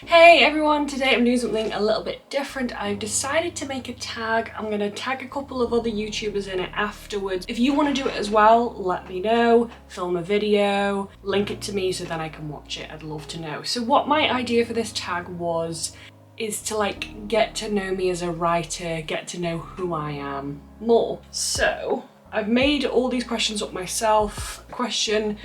Hey everyone, today I'm doing something a little bit different. I've decided to make a tag. I'm going to tag a couple of other YouTubers in it afterwards. If you want to do it as well, let me know, film a video, link it to me so then I can watch it. I'd love to know. So what my idea for this tag is to get to know me as a writer, get to know who I am more. So I've made all these questions up myself. Question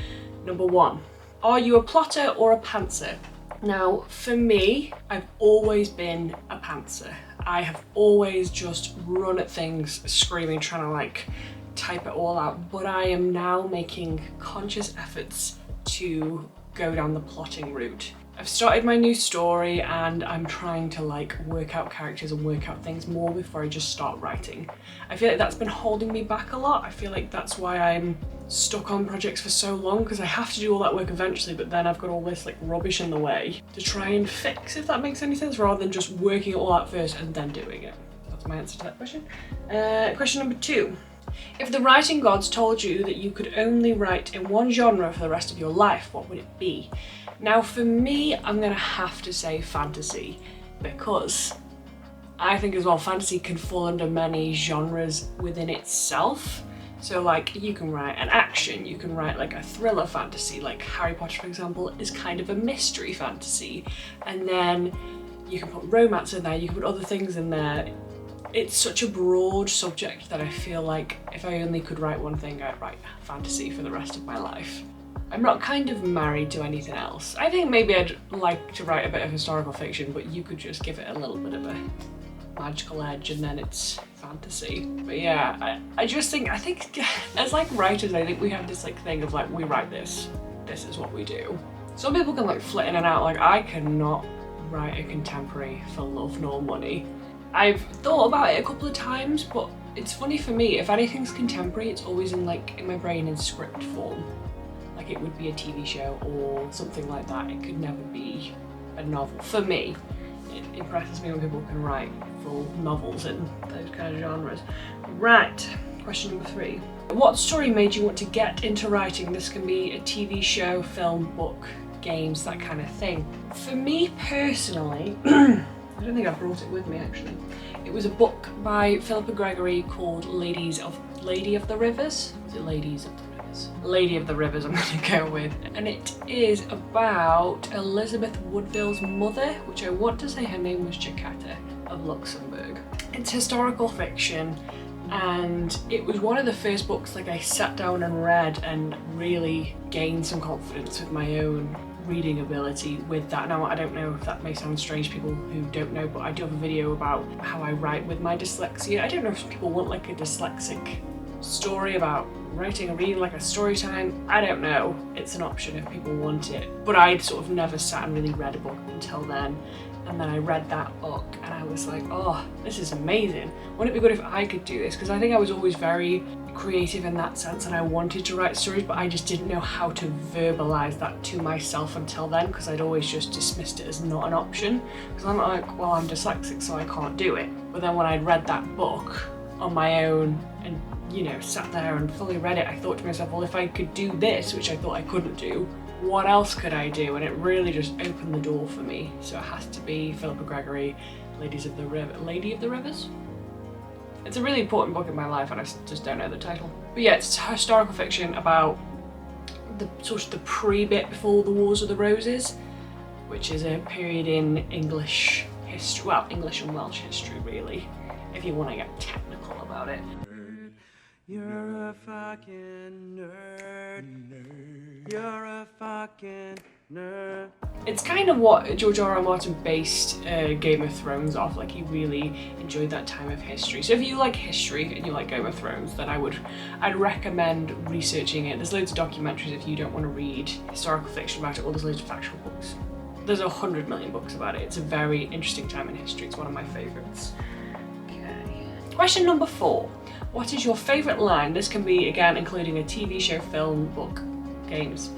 number 1, are you a plotter or a pantser? Now, for me, I've always been a pantser. I have always just run at things, screaming, trying to type it all out, but I am now making conscious efforts to go down the plotting route. I've started my new story and I'm trying to work out characters and work out things more before I just start writing. I feel like that's been holding me back a lot. I feel like that's why I'm stuck on projects for so long, because I have to do all that work eventually, but then I've got all this rubbish in the way to try and fix, if that makes any sense, rather than just working it all out first and then doing it. That's my answer to that question. Question number 2. If the writing gods told you that you could only write in one genre for the rest of your life, what would it be? Now for me, I'm gonna have to say fantasy, because I think as well fantasy can fall under many genres within itself. So you can write an action, you can write a thriller fantasy, like Harry Potter for example is kind of a mystery fantasy, and then you can put romance in there, you can put other things in there. It's such a broad subject that I feel like if I only could write one thing, I'd write fantasy for the rest of my life. I'm not kind of married to anything else. I think maybe I'd like to write a bit of historical fiction, but you could just give it a little bit of a magical edge and then it's fantasy. But yeah, I think as writers, I think we have this thing of we write this is what we do. Some people can flit in and out. I cannot write a contemporary for love nor money. I've thought about it a couple of times, but it's funny for me, if anything's contemporary, it's always in my brain in script form. It would be a TV show or something like that. It could never be a novel. For me, it impresses me when people can write full novels in those kind of genres. Right, question number 3. What story made you want to get into writing? This can be a TV show, film, book, games, that kind of thing. For me personally, I don't think I brought it with me actually. It was a book by Philippa Gregory called Lady of the Rivers? Was it Ladies of the Rivers? Lady of the Rivers, I'm gonna go with. And it is about Elizabeth Woodville's mother, which I want to say her name was Jacquetta of Luxembourg. It's historical fiction, and it was one of the first books I sat down and read and really gained some confidence with my own reading ability with that. Now I don't know if that may sound strange to people who don't know, but I do have a video about how I write with my dyslexia. I don't know if people want a dyslexic story about writing and reading a story time. I don't know, it's an option if people want it, but I'd sort of never sat and really read a book until then, and then I read that book and I was like, oh, this is amazing. Wouldn't it be good if I could do this? Because I think I was always very creative in that sense and I wanted to write stories, but I just didn't know how to verbalize that to myself until then, because I'd always just dismissed it as not an option, because I'm well, I'm dyslexic so I can't do it. But then when I'd read that book on my own and sat there and fully read it, I thought to myself, well, if I could do this, which I thought I couldn't do, what else could I do? And it really just opened the door for me. So it has to be Philippa Gregory, Lady of the Rivers? It's a really important book in my life and I just don't know the title. But yeah, it's historical fiction about the pre-bit before the Wars of the Roses, which is a period in English history, well, English and Welsh history really, if you want to get technical about it. You're a fucking nerd. You're a fucking nerd. It's kind of what George R.R. Martin based Game of Thrones off. He really enjoyed that time of history. So if you like history and you like Game of Thrones, then I'd recommend researching it. There's loads of documentaries if you don't want to read historical fiction about it, or there's loads of factual books. There's 100 million books about it. It's a very interesting time in history. It's one of my favourites. Okay. Question number 4. What is your favourite line? This can be, again, including a TV show, film, book, games.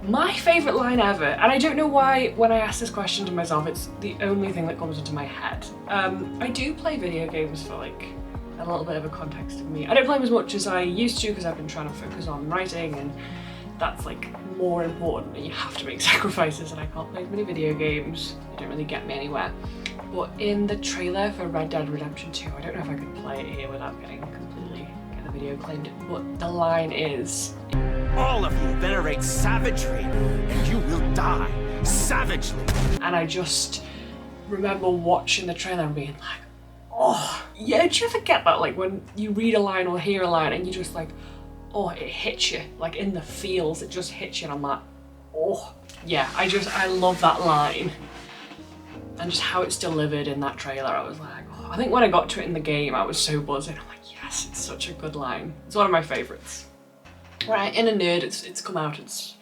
My favourite line ever, and I don't know why when I ask this question to myself, it's the only thing that comes into my head. I do play video games for a little bit of a context of me. I don't play them as much as I used to because I've been trying to focus on writing and that's like more important and you have to make sacrifices, and I can't play as many video games. They don't really get me anywhere. But in the trailer for Red Dead Redemption 2, I don't know if I could play it here without getting the video claimed, but the line is, all of you venerate savagery and you will die savagely. And I just remember watching the trailer and being like, oh, yeah, do you ever get that? Like when you read a line or hear a line and you just like, oh, it hits you, like in the feels, it just hits you, and I'm like, oh. Yeah, I love that line. And just how it's delivered in that trailer, I was like, oh. I think when I got to it in the game, I was so buzzing. I'm like, yes, it's such a good line. It's one of my favourites. Right, in a nerd, it's come out, it's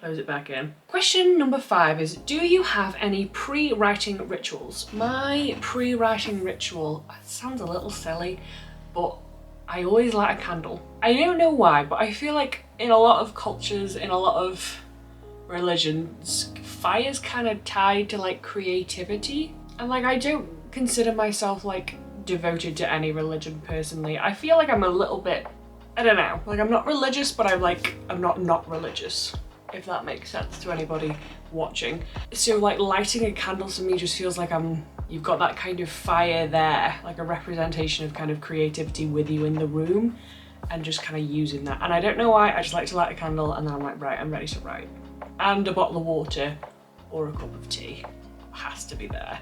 close it back in. Question number 5 is, do you have any pre-writing rituals? My pre-writing ritual, it sounds a little silly, but I always light a candle. I don't know why, but I feel like in a lot of cultures, in a lot of religions, fire's kind of tied to like creativity. And like, I don't consider myself like devoted to any religion personally. I feel like I'm a little bit, I don't know, like I'm not religious, but I'm not religious, if that makes sense to anybody watching. So like lighting a candle to me just feels like you've got that kind of fire there, like a representation of kind of creativity with you in the room, and just kind of using that. And I don't know why, I just like to light a candle and then I'm like, right, I'm ready to write. And a bottle of water or a cup of tea has to be there.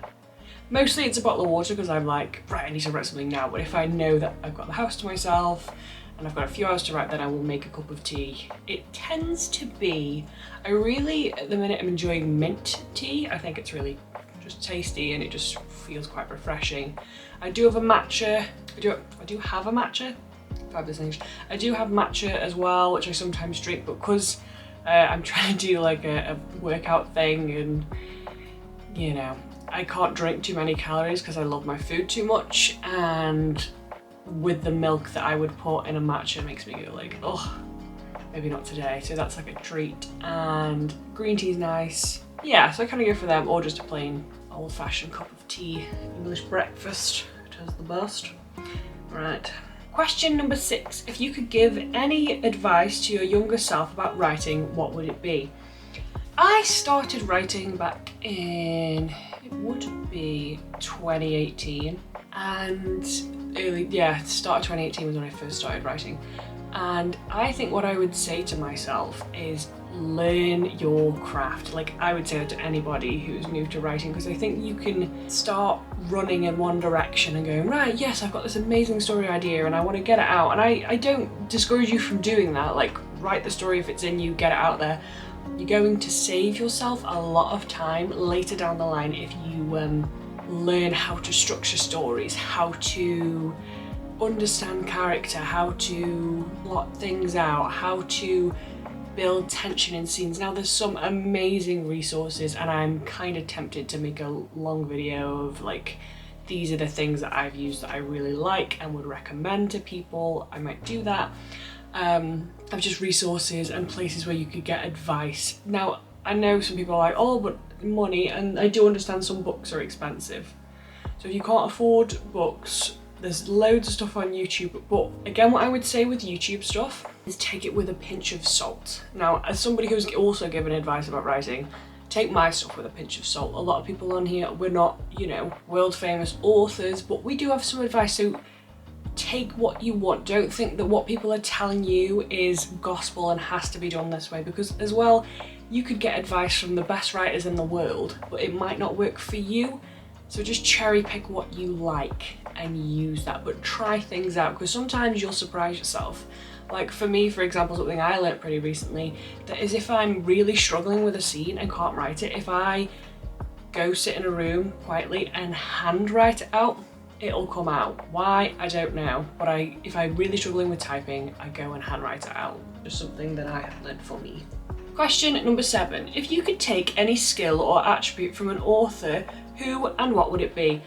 Mostly it's a bottle of water because I'm like, right, I need to write something now. But if I know that I've got the house to myself and I've got a few hours to write, then I will make a cup of tea. It tends to be, I really, at the minute, I'm enjoying mint tea. I think it's really just tasty and it just feels quite refreshing. I do have a matcha. I do have a matcha. Fabulous English. I do have matcha as well, which I sometimes drink, but because I'm trying to do like a workout thing, and you know, I can't drink too many calories because I love my food too much, and with the milk that I would put in a matcha, it makes me go like, oh, maybe not today. So that's like a treat. And green tea is nice. Yeah, so I kind of go for them, or just a plain old-fashioned cup of tea. English breakfast, it is the best. Right. Question number 6. If you could give any advice to your younger self about writing, what would it be? I started writing back in, it would be 2018, and start of 2018 was when I first started writing. And I think what I would say to myself is learn your craft. Like, I would say that to anybody who's new to writing, because I think you can start running in one direction and going, right, yes, I've got this amazing story idea and I want to get it out. And I don't discourage you from doing that. Like, write the story if it's in you, get it out there. You're going to save yourself a lot of time later down the line if you learn how to structure stories, how to understand character, how to plot things out, how to build tension in scenes. Now, there's some amazing resources, and I'm kind of tempted to make a long video of like, these are the things that I've used that I really like and would recommend to people. I might do that. Of just resources and places where you could get advice. Now, I know some people are like, oh, but money, and I do understand some books are expensive. So if you can't afford books, there's loads of stuff on YouTube. But again, what I would say with YouTube stuff is take it with a pinch of salt. Now, as somebody who's also given advice about writing, take my stuff with a pinch of salt. A lot of people on here, we're not, you know, world famous authors, but we do have some advice. So take what you want. Don't think that what people are telling you is gospel and has to be done this way, because as well, you could get advice from the best writers in the world, but it might not work for you. So just cherry pick what you like and use that, but try things out, because sometimes you'll surprise yourself. Like for me, for example, something I learned pretty recently, that is if I'm really struggling with a scene and can't write it, if I go sit in a room quietly and handwrite it out, it'll come out. Why? I don't know. But if I'm really struggling with typing, I go and handwrite it out. Just something that I have learned for me. Question number 7. If you could take any skill or attribute from an author, who and what would it be?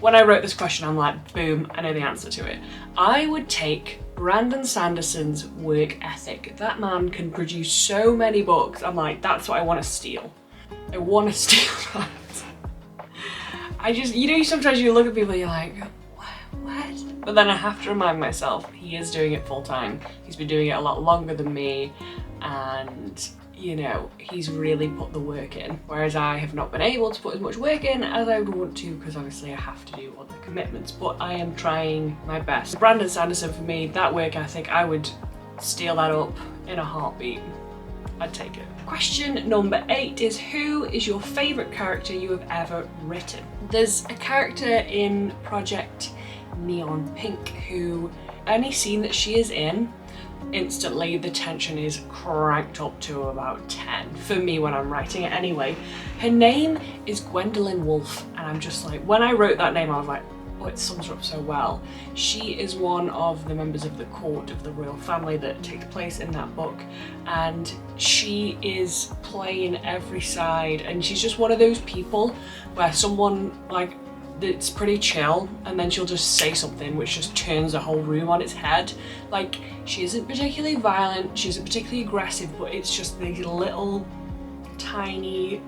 When I wrote this question, I'm like, boom, I know the answer to it. I would take Brandon Sanderson's work ethic. That man can produce so many books. I'm like, that's what I want to steal. I want to steal that. I just, you know, sometimes you look at people and you're like, what? But then I have to remind myself, he is doing it full time. He's been doing it a lot longer than me. and you know, he's really put the work in, whereas I have not been able to put as much work in as I would want to, because obviously I have to do other commitments, but I am trying my best. Brandon Sanderson, for me, that work ethic, I would steal that up in a heartbeat. I'd take it. Question number 8 is, who is your favourite character you have ever written? There's a character in Project Neon Pink who, any scene that she is in, instantly the tension is cranked up to about 10 for me when I'm writing it anyway. Her name is Gwendolyn Wolfe, and I'm just like, when I wrote that name I was like, oh, it sums her up so well. She is one of the members of the court of the royal family that takes place in that book, and she is playing every side, and she's just one of those people where someone like it's pretty chill and then she'll just say something which just turns the whole room on its head. Like, she isn't particularly violent, she isn't particularly aggressive, but it's just these little tiny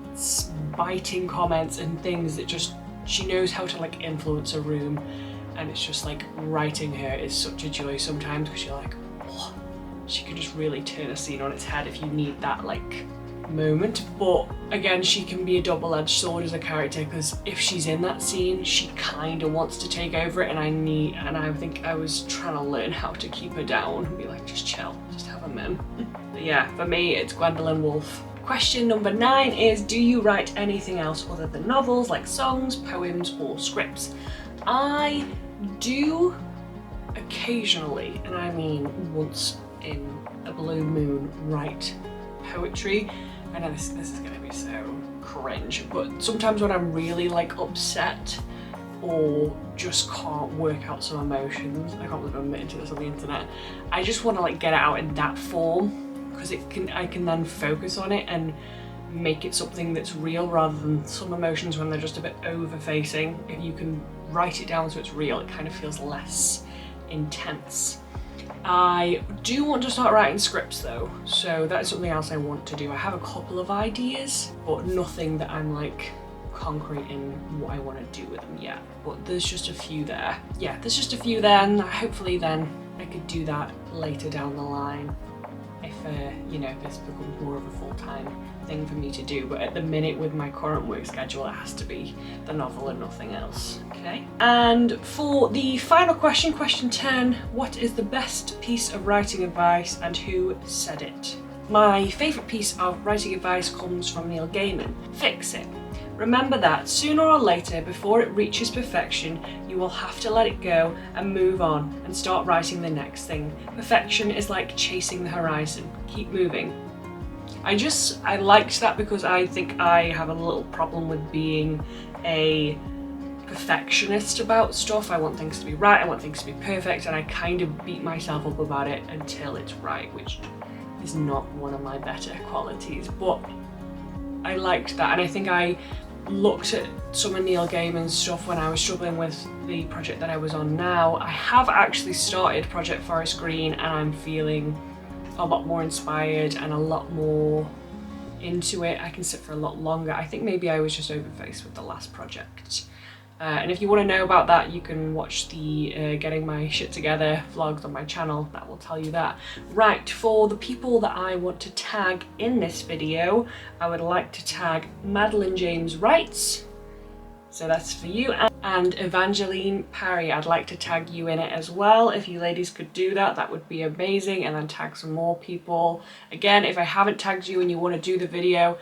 biting comments and things that just, she knows how to like influence a room, and it's just like, writing her is such a joy sometimes because you're like, oh, she can just really turn a scene on its head if you need that like moment. But again, she can be a double-edged sword as a character, because if she's in that scene she kind of wants to take over it, and I think I was trying to learn how to keep her down and be like, just chill, just have a min. But yeah, for me it's Gwendolyn Wolfe. Question number 9 is, do you write anything else other than novels, like songs, poems or scripts? I do occasionally, and I mean once in a blue moon, write poetry. I know this is gonna be so cringe, but sometimes when I'm really like upset or just can't work out some emotions, I can't believe I'm admitting to this on the internet, I just want to like get it out in that form, because I can then focus on it and make it something that's real, rather than some emotions when they're just a bit over-facing. If you can write it down so it's real, it kind of feels less intense. I do want to start writing scripts though, so that's something else I want to do. I have a couple of ideas, but nothing that I'm like concrete in what I want to do with them yet. But there's just a few there. Yeah, there's just a few there, and hopefully then I could do that later down the line if you know, this becomes more of a full-time thing for me to do. But at the minute, with my current work schedule, it has to be the novel and nothing else. Okay. And for the final question, question 10, what is the best piece of writing advice and who said it? My favourite piece of writing advice comes from Neil Gaiman. Fix it. Remember that sooner or later, before it reaches perfection, you will have to let it go and move on and start writing the next thing. Perfection is like chasing the horizon. Keep moving. I liked that because I think I have a little problem with being a perfectionist about stuff. I want things to be right, I want things to be perfect, and I kind of beat myself up about it until it's right, which is not one of my better qualities. But I liked that, and I think I looked at some of Neil Gaiman's stuff when I was struggling with the project that I was on now. I have actually started Project Forest Green, and I'm feeling a lot more inspired and a lot more into it. I can sit for a lot longer. I think maybe I was just overfaced with the last project. And if you want to know about that, you can watch the Getting My Shit Together vlogs on my channel. That will tell you that. Right, for the people that I want to tag in this video, I would like to tag Madeline James Writes. So that's for you. And Evangeline Parry, I'd like to tag you in it as well. If you ladies could do that, that would be amazing. And then tag some more people. Again, if I haven't tagged you and you want to do the video,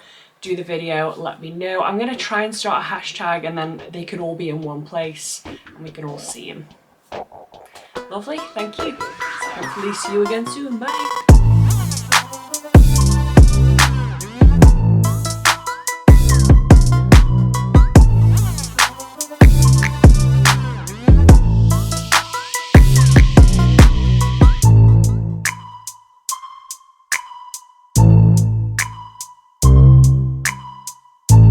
let me know. I'm going to try and start a hashtag, and then they can all be in one place and we can all see them. Lovely, thank you. Hopefully see you again soon. Bye.